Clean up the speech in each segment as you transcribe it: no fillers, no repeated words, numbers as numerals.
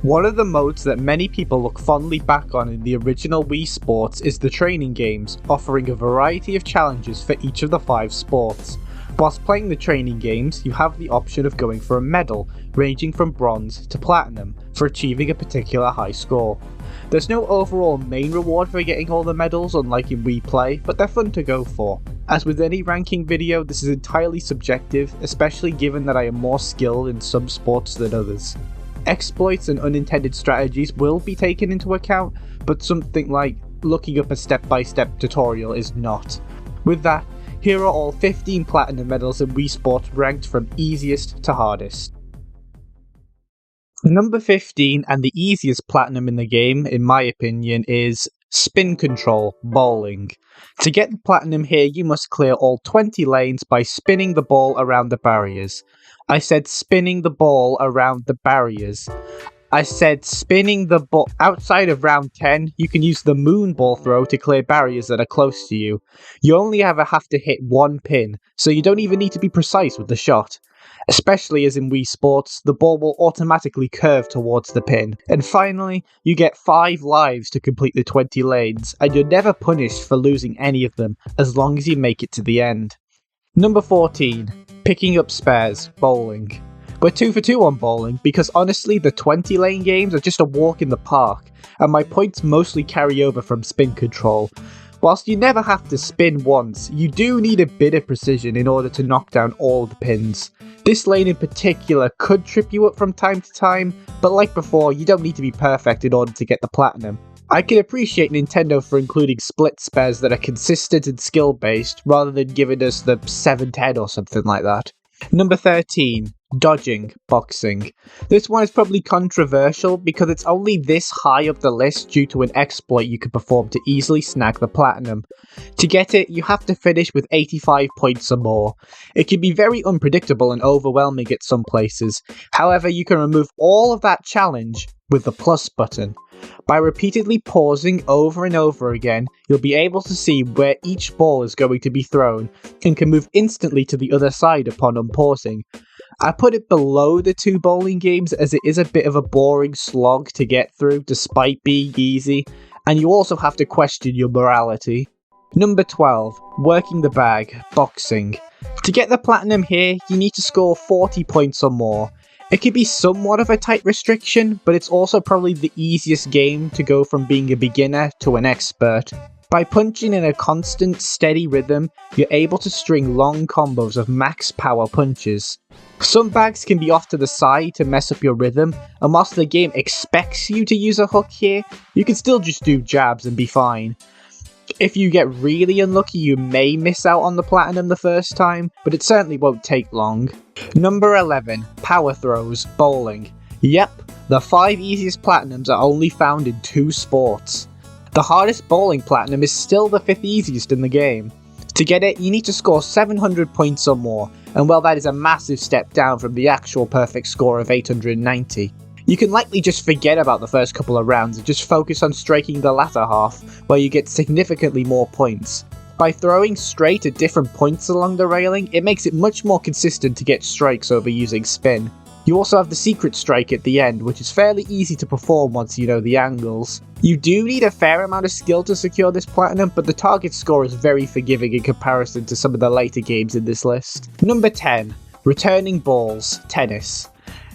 One of the modes that many people look fondly back on in the original Wii Sports is the training games, offering a variety of challenges for each of the 5 sports. Whilst playing the training games, you have the option of going for a medal, ranging from bronze to platinum, for achieving a particular high score. There's no overall main reward for getting all the medals, unlike in Wii Play, but they're fun to go for. As with any ranking video, this is entirely subjective, especially given that I am more skilled in some sports than others. Exploits and unintended strategies will be taken into account, but something like looking up a step-by-step tutorial is not. With that, here are all 15 platinum medals in Wii Sports ranked from easiest to hardest. Number 15, and the easiest platinum in the game, in my opinion, is Spin Control Bowling. To get the platinum here, you must clear all 20 lanes by spinning the ball around the barriers. I said spinning the ball around the barriers. I said spinning the ball. Outside of round 10, you can use the moon ball throw to clear barriers that are close to you. You only ever have to hit one pin, so you don't even need to be precise with the shot. Especially as in Wii Sports, the ball will automatically curve towards the pin. And finally, you get 5 lives to complete the 20 lanes, and you're never punished for losing any of them, as long as you make it to the end. Number 14, Picking Up Spares Bowling. We're 2 for 2 on bowling, because honestly the 20 lane games are just a walk in the park, and my points mostly carry over from Spin Control. Whilst you never have to spin once, you do need a bit of precision in order to knock down all the pins. This lane in particular could trip you up from time to time, but like before, you don't need to be perfect in order to get the platinum. I can appreciate Nintendo for including split spares that are consistent and skill based, rather than giving us the 7-10 or something like that. Number 13, Dodging Boxing. This one is probably controversial because it's only this high up the list due to an exploit you could perform to easily snag the platinum. To get it, you have to finish with 85 points or more. It can be very unpredictable and overwhelming at some places. However, you can remove all of that challenge with the plus button. By repeatedly pausing over and over again, you'll be able to see where each ball is going to be thrown, and can move instantly to the other side upon unpausing. I put it below the 2 bowling games as it is a bit of a boring slog to get through despite being easy, and you also have to question your morality. Number 12, Working the Bag Boxing. To get the platinum here, you need to score 40 points or more. It can be somewhat of a tight restriction, but it's also probably the easiest game to go from being a beginner to an expert. By punching in a constant, steady rhythm, you're able to string long combos of max power punches. Some bags can be off to the side to mess up your rhythm, and whilst the game expects you to use a hook here, you can still just do jabs and be fine. If you get really unlucky, you may miss out on the platinum the first time, but it certainly won't take long. Number 11, Power Throws Bowling. Yep, the 5 easiest platinums are only found in 2 sports. The hardest bowling platinum is still the 5th easiest in the game. To get it, you need to score 700 points or more, and while that is a massive step down from the actual perfect score of 890. You can likely just forget about the first couple of rounds and just focus on striking the latter half, where you get significantly more points. By throwing straight at different points along the railing, it makes it much more consistent to get strikes over using spin. You also have the secret strike at the end, which is fairly easy to perform once you know the angles. You do need a fair amount of skill to secure this platinum, but the target score is very forgiving in comparison to some of the later games in this list. Number 10, Returning Balls Tennis.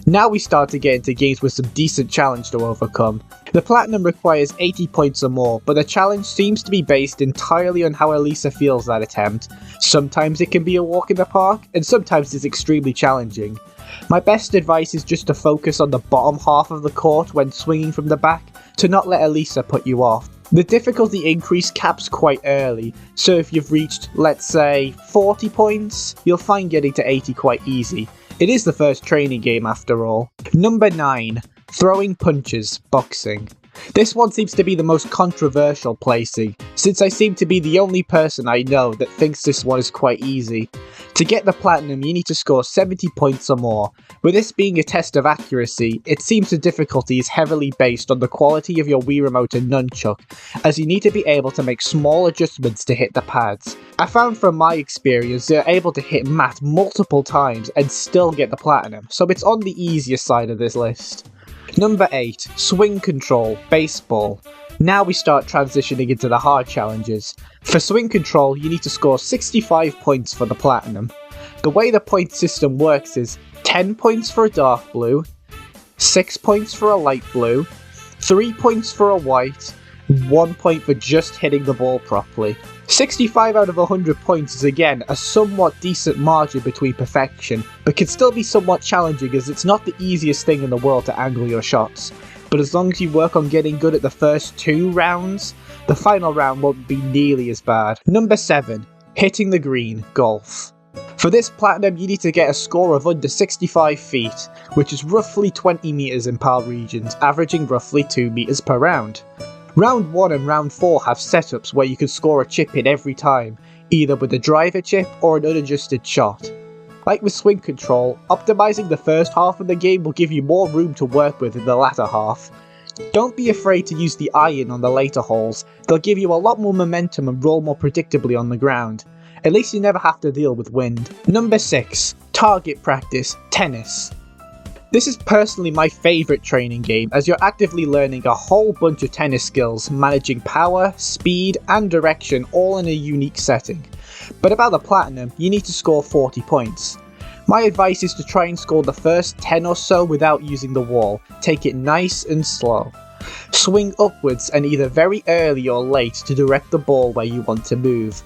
Now we start to get into games with some decent challenge to overcome. The platinum requires 80 points or more, but the challenge seems to be based entirely on how Elisa feels that attempt. Sometimes it can be a walk in the park, and sometimes it's extremely challenging. My best advice is just to focus on the bottom half of the court when swinging from the back, to not let Elisa put you off. The difficulty increase caps quite early, so if you've reached, let's say, 40 points, you'll find getting to 80 quite easy. It is the first training game after all. Number 9, Throwing Punches Boxing. This one seems to be the most controversial placing, since I seem to be the only person I know that thinks this one is quite easy. To get the platinum, you need to score 70 points or more. With this being a test of accuracy, it seems the difficulty is heavily based on the quality of your Wii Remote and Nunchuck, as you need to be able to make small adjustments to hit the pads. I found from my experience you're able to hit mat multiple times and still get the platinum, so it's on the easiest side of this list. Number 8, swing control, baseball. Now we start transitioning into the hard challenges. For swing control, you need to score 65 points for the platinum. The way the point system works is 10 points for a dark blue, 6 points for a light blue, 3 points for a white, 1 point for just hitting the ball properly. 65 out of 100 points is again a somewhat decent margin between perfection, but can still be somewhat challenging as it's not the easiest thing in the world to angle your shots. But as long as you work on getting good at the first 2 rounds, the final round won't be nearly as bad. Number 7, hitting the green, golf. For this platinum you need to get a score of under 65 feet, which is roughly 20 meters in PAL regions, averaging roughly 2 meters per round. Round 1 and Round 4 have setups where you can score a chip in every time, either with a driver chip or an unadjusted shot. Like with swing control, optimizing the first half of the game will give you more room to work with in the latter half. Don't be afraid to use the iron on the later holes, they'll give you a lot more momentum and roll more predictably on the ground. At least you never have to deal with wind. Number 6, target practice, tennis. This is personally my favourite training game as you're actively learning a whole bunch of tennis skills, managing power, speed and direction all in a unique setting. But about the platinum, you need to score 40 points. My advice is to try and score the first 10 or so without using the wall, take it nice and slow. Swing upwards and either very early or late to direct the ball where you want to move.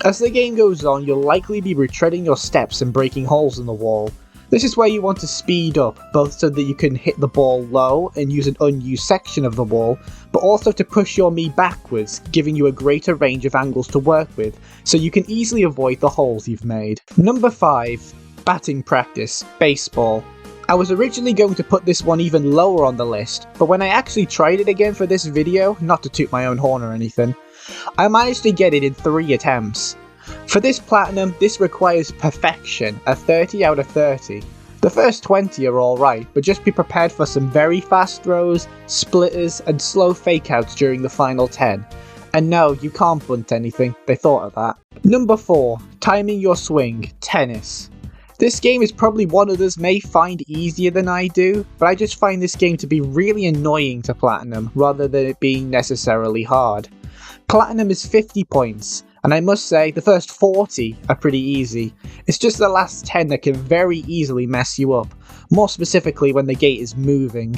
As the game goes on, you'll likely be retreading your steps and breaking holes in the wall. This is where you want to speed up, both so that you can hit the ball low and use an unused section of the wall, but also to push your Mii backwards, giving you a greater range of angles to work with, so you can easily avoid the holes you've made. Number 5, batting practice, baseball. I was originally going to put this one even lower on the list, but when I actually tried it again for this video, not to toot my own horn or anything, I managed to get it in 3 attempts. For this platinum, this requires perfection, a 30 out of 30. The first 20 are alright, but just be prepared for some very fast throws, splitters and slow fakeouts during the final 10. And no, you can't bunt anything, they thought of that. Number 4, timing your swing, tennis. This game is probably one others may find easier than I do, but I just find this game to be really annoying to platinum rather than it being necessarily hard. Platinum is 50 points, and I must say the first 40 are pretty easy. It's just the last 10 that can very easily mess you up, more specifically when the gate is moving.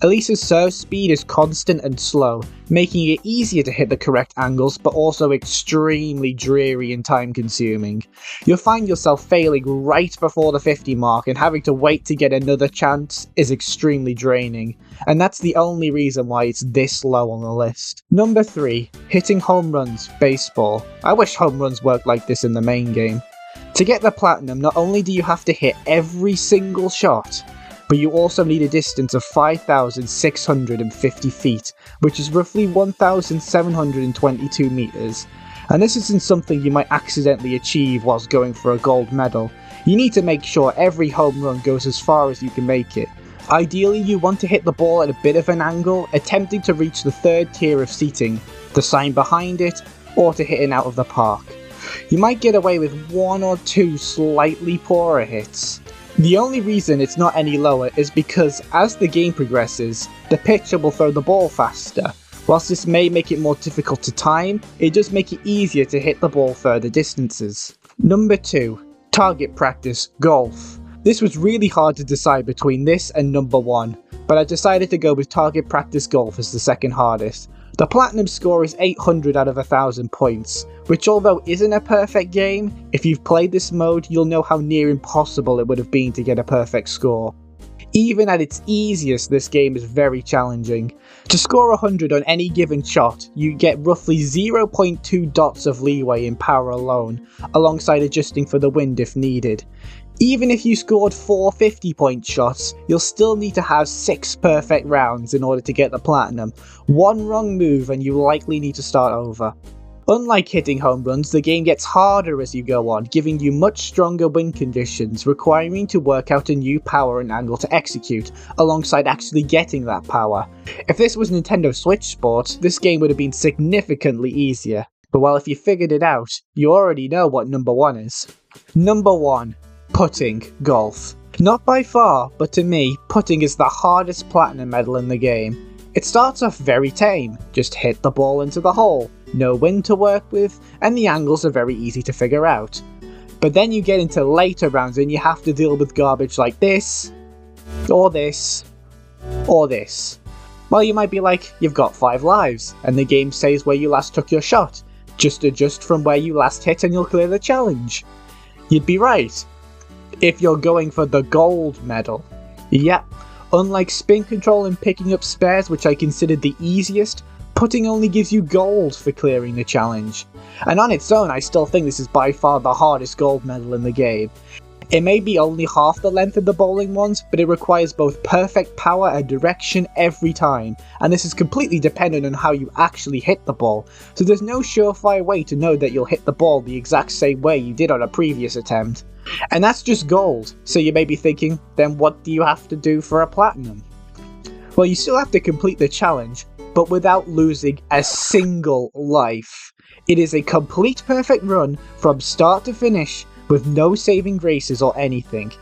Elisa's serve speed is constant and slow, making it easier to hit the correct angles but also extremely dreary and time consuming. You'll find yourself failing right before the 50 mark and having to wait to get another chance is extremely draining, and that's the only reason why it's this low on the list. Number 3, hitting home runs, baseball. I wish home runs worked like this in the main game. To get the platinum, not only do you have to hit every single shot, but you also need a distance of 5,650 feet, which is roughly 1,722 meters. And this isn't something you might accidentally achieve whilst going for a gold medal. You need to make sure every home run goes as far as you can make it. Ideally, you want to hit the ball at a bit of an angle, attempting to reach the 3rd tier of seating, the sign behind it, or to hit it out of the park. You might get away with 1 or 2 slightly poorer hits. The only reason it's not any lower is because as the game progresses, the pitcher will throw the ball faster. Whilst this may make it more difficult to time, it does make it easier to hit the ball further distances. Number 2, target practice, golf. This was really hard to decide between this and number 1, but I decided to go with target practice golf as the second hardest. The platinum score is 800 out of 1000 points, which although isn't a perfect game, if you've played this mode you'll know how near impossible it would have been to get a perfect score. Even at its easiest, this game is very challenging. To score 100 on any given shot, you get roughly 0.2 dots of leeway in power alone, alongside adjusting for the wind if needed. Even if you scored 4 50-point shots, you'll still need to have 6 perfect rounds in order to get the platinum. 1 wrong move and you likely need to start over. Unlike hitting home runs, the game gets harder as you go on, giving you much stronger wind conditions, requiring you to work out a new power and angle to execute, alongside actually getting that power. If this was Nintendo Switch Sports, this game would have been significantly easier. But well, if you figured it out, you already know what number 1 is. Number 1. Putting golf. Not by far, but to me, putting is the hardest platinum medal in the game. It starts off very tame, just hit the ball into the hole, no wind to work with, and the angles are very easy to figure out. But then you get into later rounds and you have to deal with garbage like this, or this, or this. Well, you might be like, you've got 5 lives, and the game says where you last took your shot. Just adjust from where you last hit and you'll clear the challenge. You'd be right, if you're going for the gold medal. Yep, unlike spin control and picking up spares, which I considered the easiest, putting only gives you gold for clearing the challenge. And on its own, I still think this is by far the hardest gold medal in the game. It may be only half the length of the bowling ones, but it requires both perfect power and direction every time, and this is completely dependent on how you actually hit the ball, so there's no surefire way to know that you'll hit the ball the exact same way you did on a previous attempt. And that's just gold, so you may be thinking, then what do you have to do for a platinum? Well, you still have to complete the challenge, but without losing a single life. It is a complete perfect run from start to finish, with no saving graces or anything.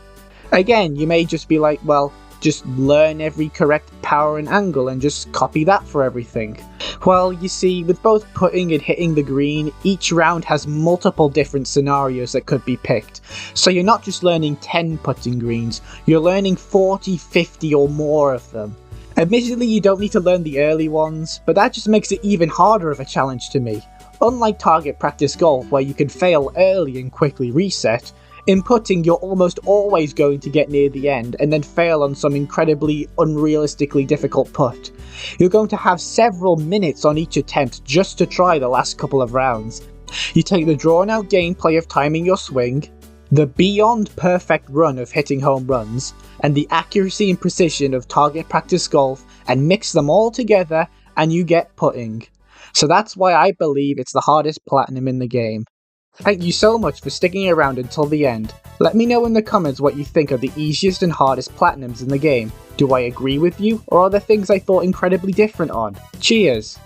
Again, you may just be like, well, just learn every correct power and angle and just copy that for everything. Well, you see, with both putting and hitting the green, each round has multiple different scenarios that could be picked. So you're not just learning 10 putting greens, you're learning 40, 50 or more of them. Admittedly, you don't need to learn the early ones, but that just makes it even harder of a challenge to me. Unlike target practice golf, where you can fail early and quickly reset, in putting you're almost always going to get near the end and then fail on some incredibly unrealistically difficult putt. You're going to have several minutes on each attempt just to try the last couple of rounds. You take the drawn out gameplay of timing your swing, the beyond perfect run of hitting home runs, and the accuracy and precision of target practice golf and mix them all together and you get putting. So that's why I believe it's the hardest platinum in the game. Thank you so much for sticking around until the end. Let me know in the comments what you think are the easiest and hardest platinums in the game. Do I agree with you, or are there things I thought incredibly different on? Cheers!